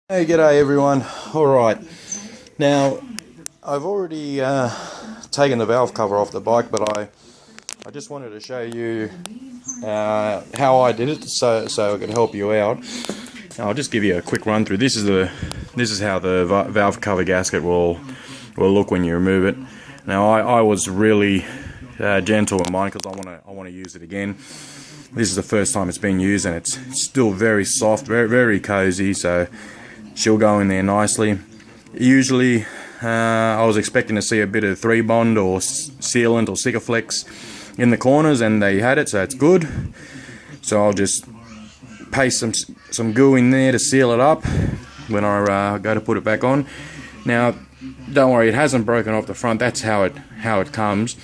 Hey, g'day everyone. Alright, now I've already taken the valve cover off the bike, but I just wanted to show you how I did it so I could help you out. I'll just give you a quick run through. This is how the valve cover gasket will look when you remove it. Now I was really gentle with mine because I want to use it again. This is the first time it's been used and it's still very soft, very cozy, so she'll go in there nicely. Usually I was expecting to see a bit of 3-bond or sealant or Sikaflex in the corners, and they had it, so it's good. So I'll just paste some goo in there to seal it up when I go to put it back on. Now don't worry, it hasn't broken off the front. That's how it comes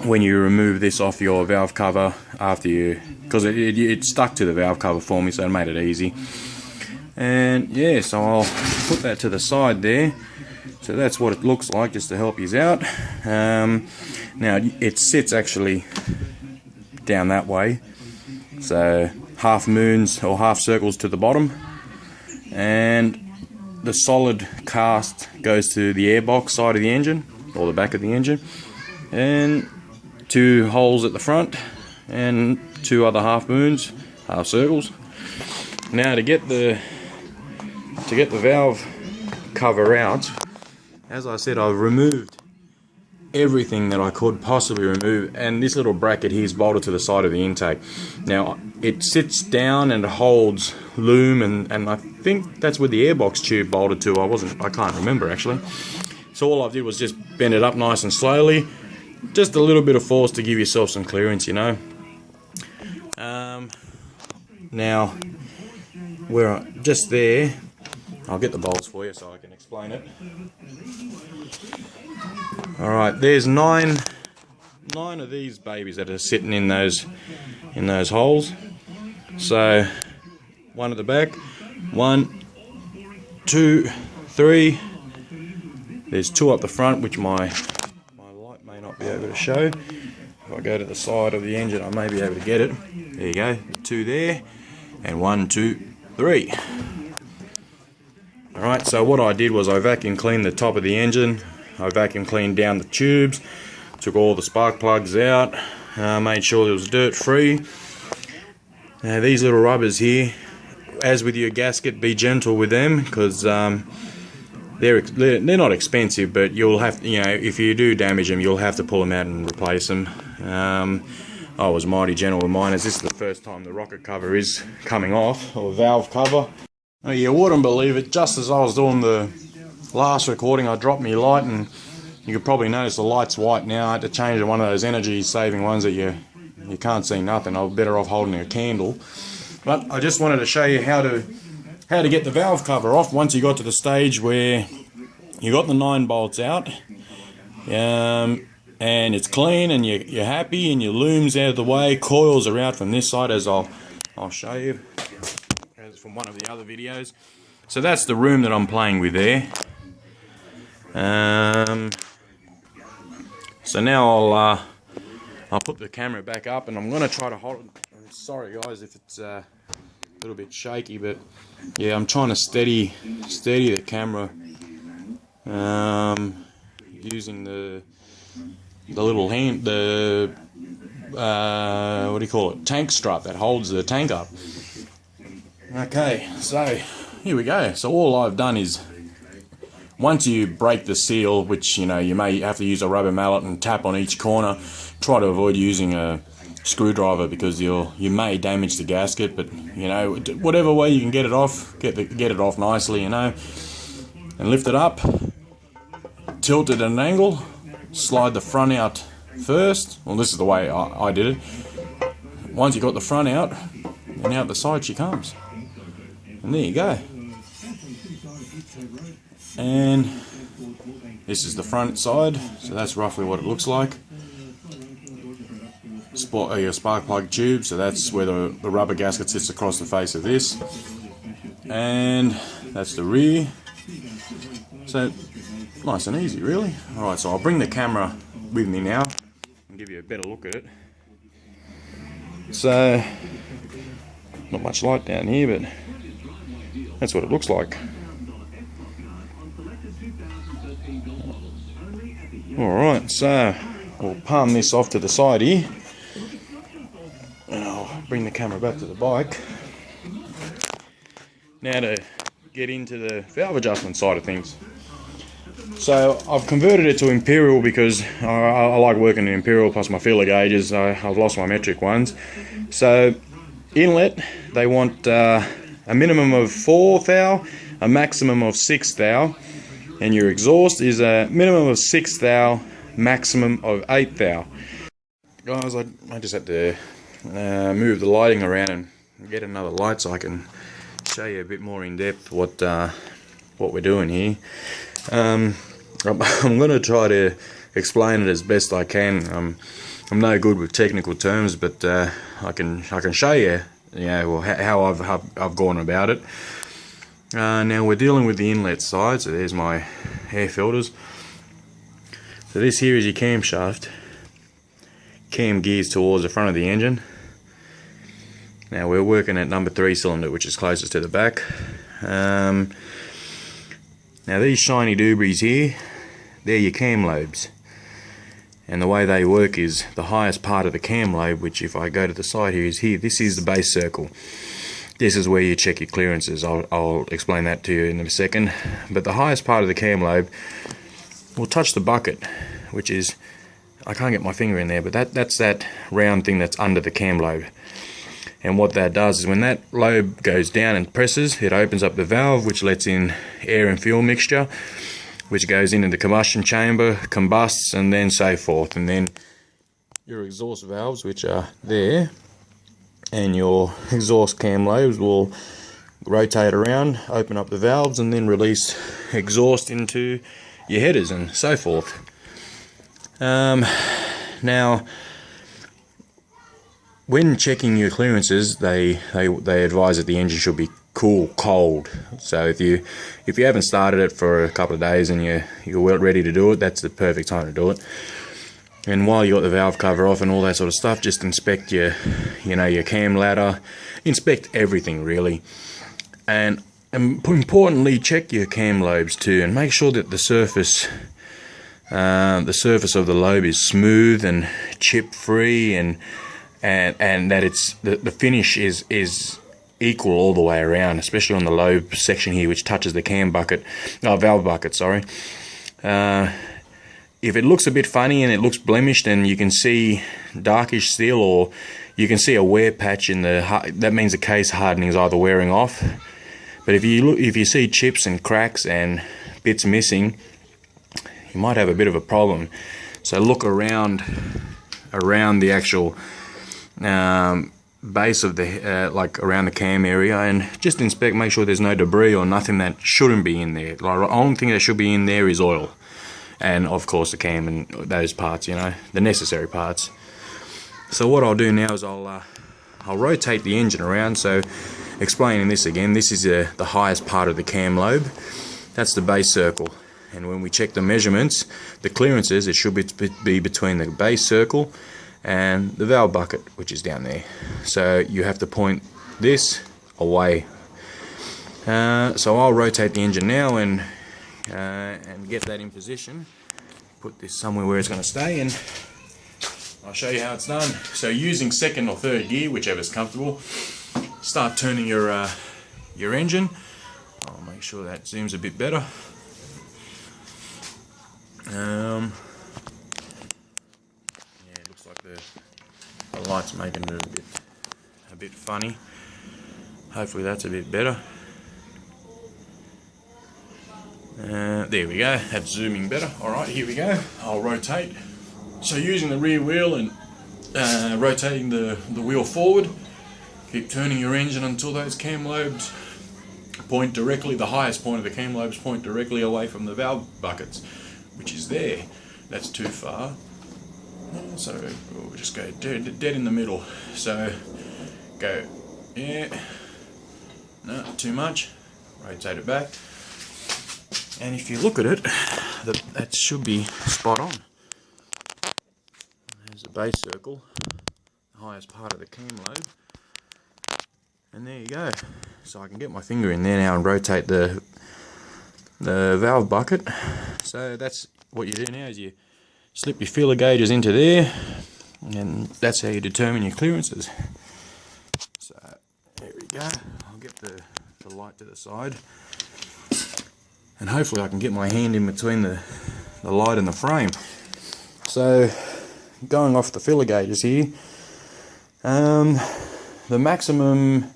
when you remove this off your valve cover after you, because it stuck to the valve cover for me, so it made it easy. And yeah, so I'll put that to the side there. So that's what it looks like, just to help you out. Now it sits actually down that way, so half moons or half circles to the bottom, and the solid cast goes to the airbox side of the engine, or the back of the engine, and 2 holes at the front and 2 other half moons, half circles. Now to get the valve cover out, as I said, I've removed everything that I could possibly remove, and this little bracket here is bolted to the side of the intake. Now it sits down and holds loom, and I think that's where the airbox tube bolted to. I can't remember actually. So all I did was just bend it up nice and slowly, just a little bit of force to give yourself some clearance, you know. Now we're just there. I'll get the bolts for you so I can explain it. Alright, there's nine of these babies that are sitting in those holes. So 1 at the back, 1, 2, 3. There's 2 up the front, which my light may not be able to show. If I go to the side of the engine, I may be able to get it. There you go, 2 there, and 1, 2, 3. Alright, so what I did was I vacuum cleaned the top of the engine, I vacuum cleaned down the tubes, took all the spark plugs out, made sure it was dirt free. Now these little rubbers here, as with your gasket, be gentle with them, because they're not expensive, but you'll have to, if you do damage them, you'll have to pull them out and replace them. I was mighty gentle with mine, as this is the first time the rocket cover is coming off, or valve cover. Oh, you wouldn't believe it, just as I was doing the last recording, I dropped my light, and you could probably notice the light's white now. I had to change to one of those energy saving ones that you can't see nothing. I'm better off holding a candle. But I just wanted to show you how to get the valve cover off once you got to the stage where you got the 9 bolts out, and it's clean, and you're happy, and your loom's out of the way, coils are out from this side, as I'll show you from one of the other videos. So that's the room that I'm playing with there. So now I'll put the camera back up, and I'm going to try to hold it. I'm sorry guys if it's a little bit shaky, but yeah, I'm trying to steady the camera using the little hand, what do you call it, tank strap that holds the tank up. Okay, so here we go. So all I've done is, once you break the seal, which you may have to use a rubber mallet and tap on each corner, try to avoid using a screwdriver, because you may damage the gasket. But whatever way you can get it off, get it off nicely, and lift it up, tilt it at an angle, slide the front out first. Well, this is the way I did it. Once you got the front out, and out the side she comes. And there you go. And this is the front side, so that's roughly what it looks like. Your spark plug tube, so that's where the rubber gasket sits across the face of this. And that's the rear. So nice and easy, really. Alright, so I'll bring the camera with me now and give you a better look at it. So not much light down here, but that's what it looks like. Alright, so we'll palm this off to the side here, and I'll bring the camera back to the bike. Now to get into the valve adjustment side of things. So I've converted it to imperial because I like working in imperial, plus my feeler gauges. I've lost my metric ones. So inlet, they want a minimum of 4 thou, a maximum of 6 thou, and your exhaust is a minimum of 6 thou, maximum of 8 thou. Guys, I just had to move the lighting around and get another light so I can show you a bit more in depth what we're doing here. I'm going to try to explain it as best I can. I'm no good with technical terms, but I can show you, how I've gone about it. Now we're dealing with the inlet side, so there's my air filters. So this here is your camshaft. Cam gears towards the front of the engine. Now we're working at number 3 cylinder, which is closest to the back. Now these shiny doobies here, they're your cam lobes. And the way they work is the highest part of the cam lobe, which if I go to the side here is here. This is the base circle. This is where you check your clearances. I'll explain that to you in a second. But the highest part of the cam lobe will touch the bucket, which is, I can't get my finger in there, but that's that round thing that's under the cam lobe. And what that does is when that lobe goes down and presses, it opens up the valve, which lets in air and fuel mixture, which goes into the combustion chamber, combusts, and then so forth. And then your exhaust valves, which are there, and your exhaust cam lobes will rotate around, open up the valves, and then release exhaust into your headers and so forth. Now, when checking your clearances, they advise that the engine should be cold. So if you haven't started it for a couple of days and you're ready to do it, that's the perfect time to do it. And while you got the valve cover off and all that sort of stuff, just inspect your cam ladder, inspect everything really, and importantly check your cam lobes too, and make sure that the surface of the lobe is smooth and chip free, and that it's the finish is equal all the way around, especially on the lobe section here, which touches the valve bucket. Sorry. If it looks a bit funny and it looks blemished and you can see darkish steel, or you can see a wear patch in that means the case hardening is either wearing off. But if you see chips and cracks and bits missing, you might have a bit of a problem. So look around the actual base of the like around the cam area, and just inspect, make sure there's no debris or nothing that shouldn't be in there. Like, the only thing that should be in there is oil, and of course the cam and those parts, the necessary parts. So what I'll do now is I'll rotate the engine around. So explaining this again, this is the highest part of the cam lobe. That's the base circle, and when we check the measurements, the clearances, it should be between the base circle and the valve bucket, which is down there. So you have to point this away. So I'll rotate the engine now and get that in position. Put this somewhere where it's going to stay, and I'll show you how it's done. So using second or third gear, whichever's comfortable, start turning your engine. I'll make sure that zooms a bit better. It looks like the light's making it a bit funny. Hopefully that's a bit better. There we go, that's zooming better. Alright, here we go. I'll rotate. So using the rear wheel and rotating the wheel forward, keep turning your engine until those cam lobes point directly, the highest point of the cam lobes point directly away from the valve buckets, which is there. That's too far. So we'll just go dead in the middle. So go, yeah, no, too much. Rotate it back. And if you look at it, that should be spot on. There's the base circle, the highest part of the cam lobe. And there you go. So I can get my finger in there now and rotate the valve bucket. So that's what you do now, is you slip your feeler gauges into there, and that's how you determine your clearances. So there we go. I'll get the light to the side, and hopefully I can get my hand in between the light and the frame. So going off the feeler gauges here, the maximum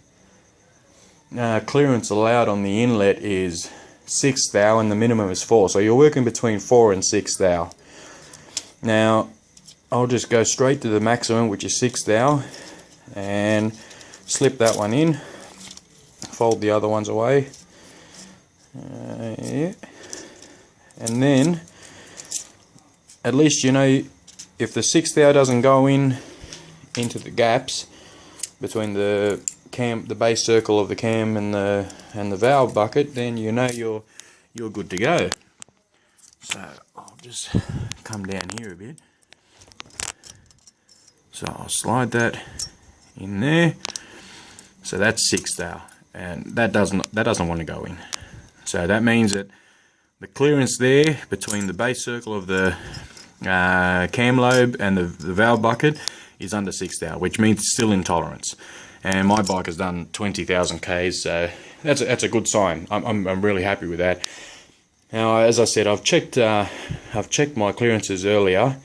clearance allowed on the inlet is 6 thou and the minimum is 4, so you're working between 4 and 6 thou. Now I'll just go straight to the maximum, which is 6 thou, and slip that one in, fold the other ones away, yeah. And then at least you know if the 6 thou doesn't go into the gaps between the base circle of the cam and the valve bucket, then you know you're good to go. So I'll just come down here a bit. So I'll slide that in there. So that's 6 thou, and that doesn't want to go in. So that means that the clearance there between the base circle of the cam lobe and the valve bucket is under 6 thou, which means it's still in tolerance. And my bike has done 20,000 Ks, so that's a good sign. I'm really happy with that. Now, as I said, I've checked my clearances earlier,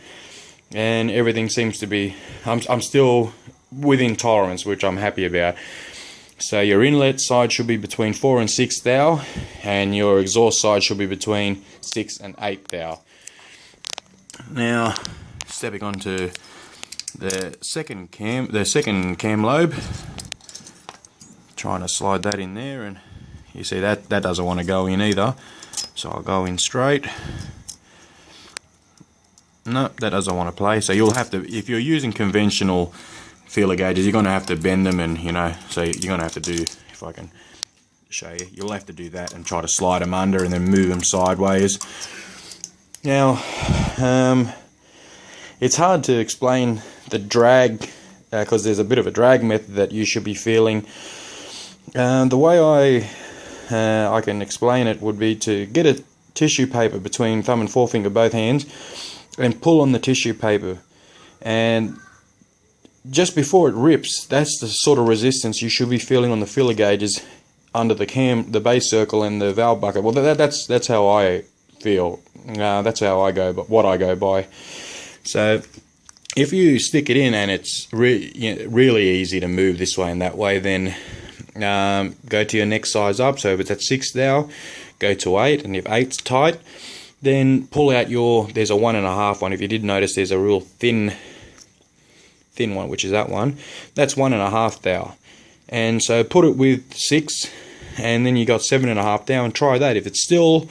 and everything seems to be. I'm still within tolerance, which I'm happy about. So your inlet side should be between 4 and 6 thou, and your exhaust side should be between 6 and 8 thou. Now, stepping on to the second cam lobe, trying to slide that in there, and you see that doesn't want to go in either, so I'll go in straight. No, that doesn't want to play, so you'll have to, if you're using conventional feeler gauges, you're going to have to bend them, and so you're going to have to do, if I can show you, you'll have to do that and try to slide them under and then move them sideways. Now it's hard to explain the drag because there's a bit of a drag method that you should be feeling. The way I can explain it would be to get a tissue paper between thumb and forefinger, both hands, and pull on the tissue paper, and just before it rips, that's the sort of resistance you should be feeling on the feeler gauges under the base circle and the valve bucket. Well, that's how I feel. That's how I go, but what I go by. So if you stick it in and it's really easy to move this way and that way, then go to your next size up. So if it's at 6 thou, go to 8, and if 8's tight, then pull out there's a 1.5 one. If you did notice, there's a real thin one, which is that one. That's 1.5 thou, and so put it with 6, and then you got 7.5 thou, and try that. If it's still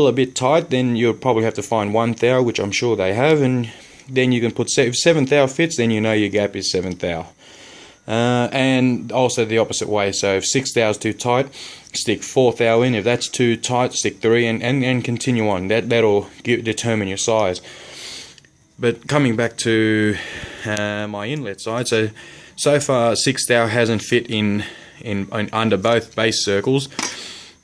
a bit tight, then you'll probably have to find 1 thou, which I'm sure they have, and then you can put, if 7 thou fits, then you know your gap is 7 thou. And also the opposite way, so if 6 thou is too tight, stick 4 thou in. If that's too tight, stick 3, and continue on. That'll determine your size. But coming back to my inlet side, so far 6 thou hasn't fit in under both base circles,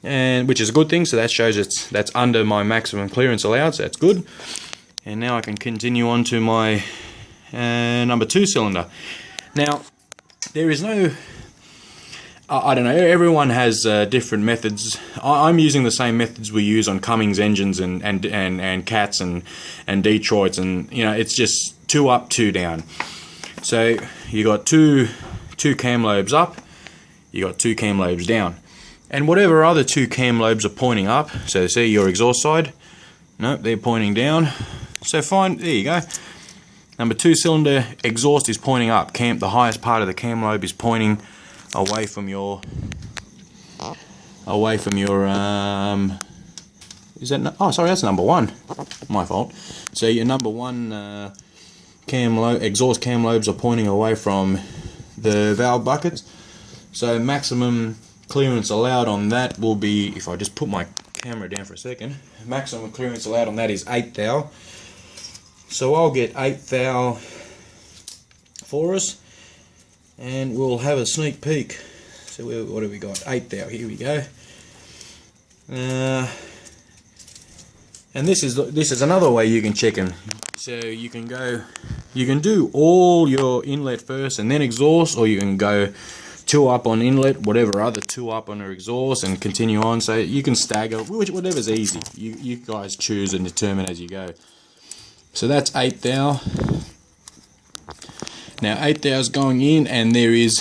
and which is a good thing. So that shows that's under my maximum clearance allowed, so that's good. And now I can continue on to my number 2 cylinder. Now there is no, I don't know, everyone has different methods. I'm using the same methods we use on Cummins engines and Cats and Detroits, and it's just 2 up, 2 down. So you got two cam lobes up, you got 2 cam lobes down, and whatever other 2 cam lobes are pointing up. So see your exhaust side, no, they're pointing down. So fine, there you go. Number 2 cylinder exhaust is pointing up. The highest part of the cam lobe is pointing away from your is that oh sorry, that's number 1, my fault. So your number 1 exhaust cam lobes are pointing away from the valve buckets. So maximum clearance allowed on that will be, if I just put my camera down for a second, maximum clearance allowed on that is 8 thou. So I'll get 8 thou for us, and we'll have a sneak peek. So what have we got? 8 thou, here we go. And this is another way you can check them. So you can do all your inlet first and then exhaust, or you can go 2 up on inlet, whatever other 2 up on your exhaust, and continue on. So you can stagger, whatever's easy. You guys choose and determine as you go. So that's 8 thou. Now 8 thou is going in, and there is.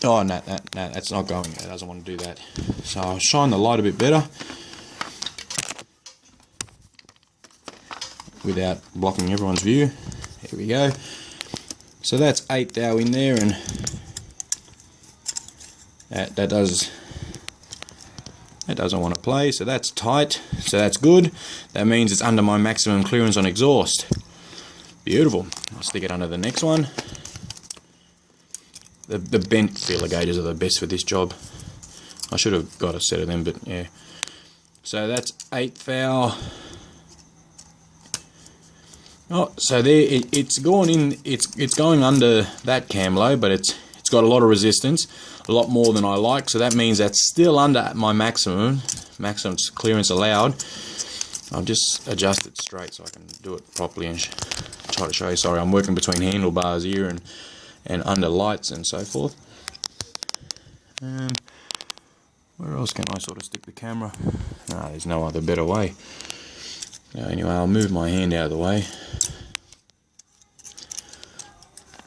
Oh no, that's not going. It doesn't want to do that. So I'll shine the light a bit better without blocking everyone's view. Here we go. So that's 8 thou in there, and that doesn't want to play. So that's tight. So that's good. That means it's under my maximum clearance on exhaust. Beautiful. I'll stick it under the next one. The bent feeler gauges are the best for this job. I should have got a set of them, but yeah. So that's 8 thou. Oh, so there it's going in. It's going under that Cam Lobe, but it's got a lot of resistance, a lot more than I like. So that means that's still under my maximum clearance allowed. I'll just adjust it straight so I can do it properly and try to show you. Sorry, I'm working between handlebars here and under lights and so forth. Where else can I sort of stick the camera? No, there's no other better way. Anyway, I'll move my hand out of the way.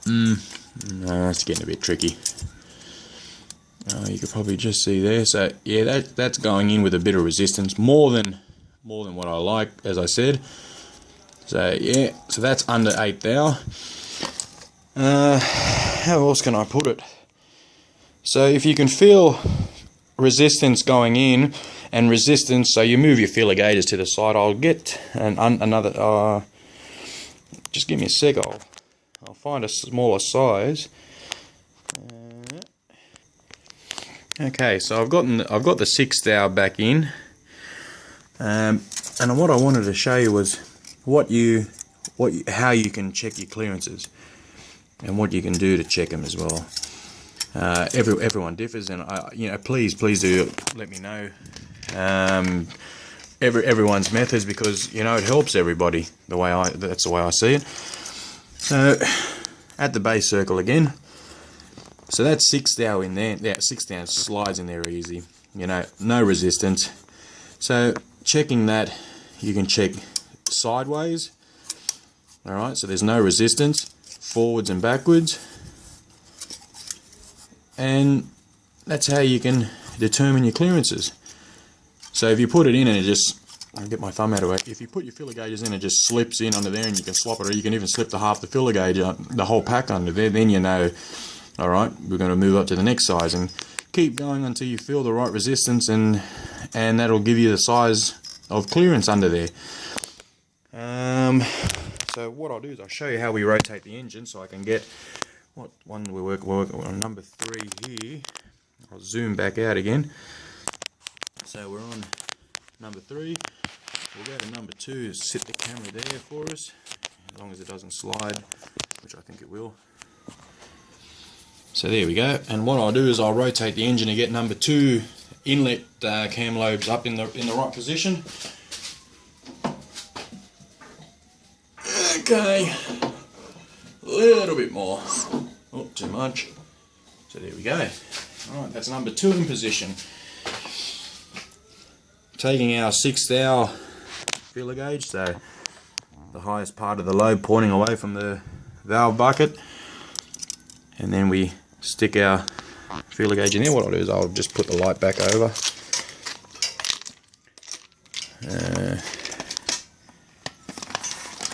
No, it's getting a bit tricky. You could probably just see there. So yeah, that's going in with a bit of resistance, more than what I like, as I said. So yeah, so that's under 8 thou. How else can I put it? So if you can feel resistance going in and resistance, so you move your feeler gauges to the side. I'll get another. Just give me a sec. I'll find a smaller size. Okay, so I've got the 6 thou back in, and what I wanted to show you was how you can check your clearances and what you can do to check them as well. Everyone differs, and please do let me know everyone's methods, because it helps everybody. That's the way I see it. So at the base circle again. So that's 6 thou in there. Yeah, 6 thou slides in there easy. No resistance. So checking that, you can check sideways. All right. So there's no resistance, forwards and backwards, and that's how you can determine your clearances. So if you put it in and I'll get my thumb out of it. If you put your filler gauges in, it just slips in under there, and you can swap it, or you can even slip the half the filler gauge, the whole pack under there. Then you know, all right, we're going to move up to the next size, and keep going until you feel the right resistance, and that'll give you the size of clearance under there. So what I'll do is I'll show you how we rotate the engine, so I can get what one we're working on, number 3 here. I'll zoom back out again. So we're on number 3. We'll go to number 2, sit the camera there for us, as long as it doesn't slide, which I think it will. So there we go, and what I'll do is I'll rotate the engine to get number 2 inlet Cam Lobes up in the right position. Okay, a little bit more, not too much. So there we go. Alright, that's number 2 in position. Taking our 6 thou feeler gauge, so the highest part of the lobe pointing away from the valve bucket, and then we stick our feeler gauge in there. What I'll do is I'll just put the light back over.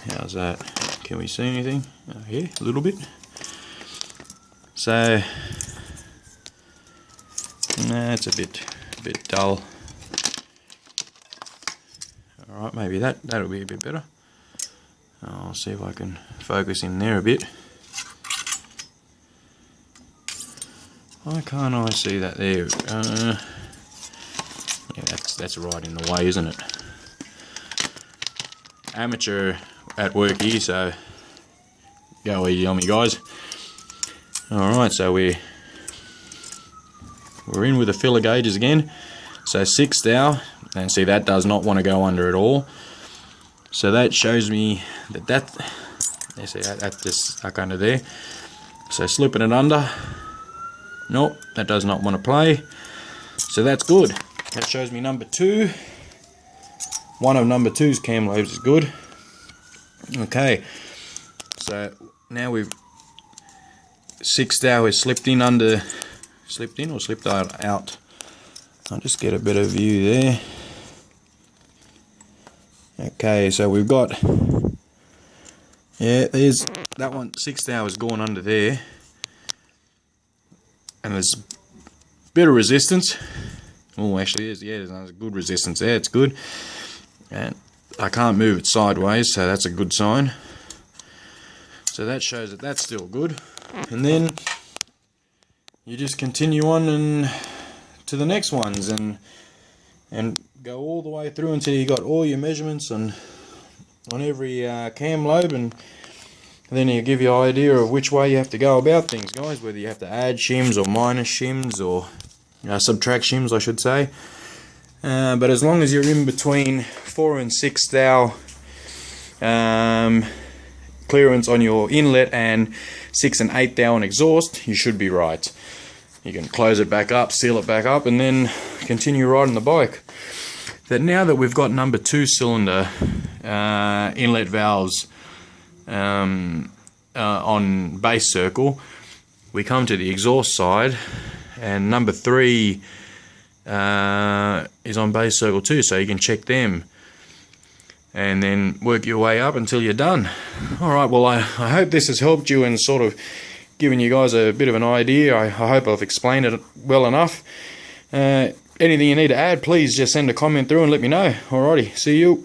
How's that? Can we see anything? Here, a little bit. So, it's a bit dull. Alright, maybe that'll be a bit better. I'll see if I can focus in there a bit. Why can't I see that there? Yeah, that's right in the way, isn't it? Amateur at work here, so go easy on me, guys. Alright, so we're in with the filler gauges again. So 6 thou, and see that does not want to go under at all. So that shows me that you see that's just stuck under there. So slipping it under, nope, that does not want to play. So that's good. That shows me number 2. One of number 2's cam lobes is good. Okay, so now we've 6th hour is slipped in or slipped out. I'll just get a better view there. Okay, so we've got, yeah, there's that one, 6th hour's gone under there, and there's a bit of resistance. Oh, actually, there's good resistance there. It's good, and I can't move it sideways, so that's a good sign. So that shows that that's still good, and then you just continue on and to the next ones, and go all the way through until you got all your measurements on every cam lobe, and then it'll give you an idea of which way you have to go about things, guys, whether you have to add shims or minus shims, or subtract shims, I should say. But as long as you're in between 4 and 6 thou clearance on your inlet and 6 and 8 thou on exhaust, you should be right. You can close it back up, seal it back up, and then continue riding the bike. That now that we've got number 2 cylinder inlet valves on base circle, we come to the exhaust side, and number 3 is on base circle too, so you can check them and then work your way up until you're done. Alright, well I hope this has helped you and sort of given you guys a bit of an idea. I hope I've explained it well enough. Anything you need to add, please just send a comment through and let me know. Alrighty, see you.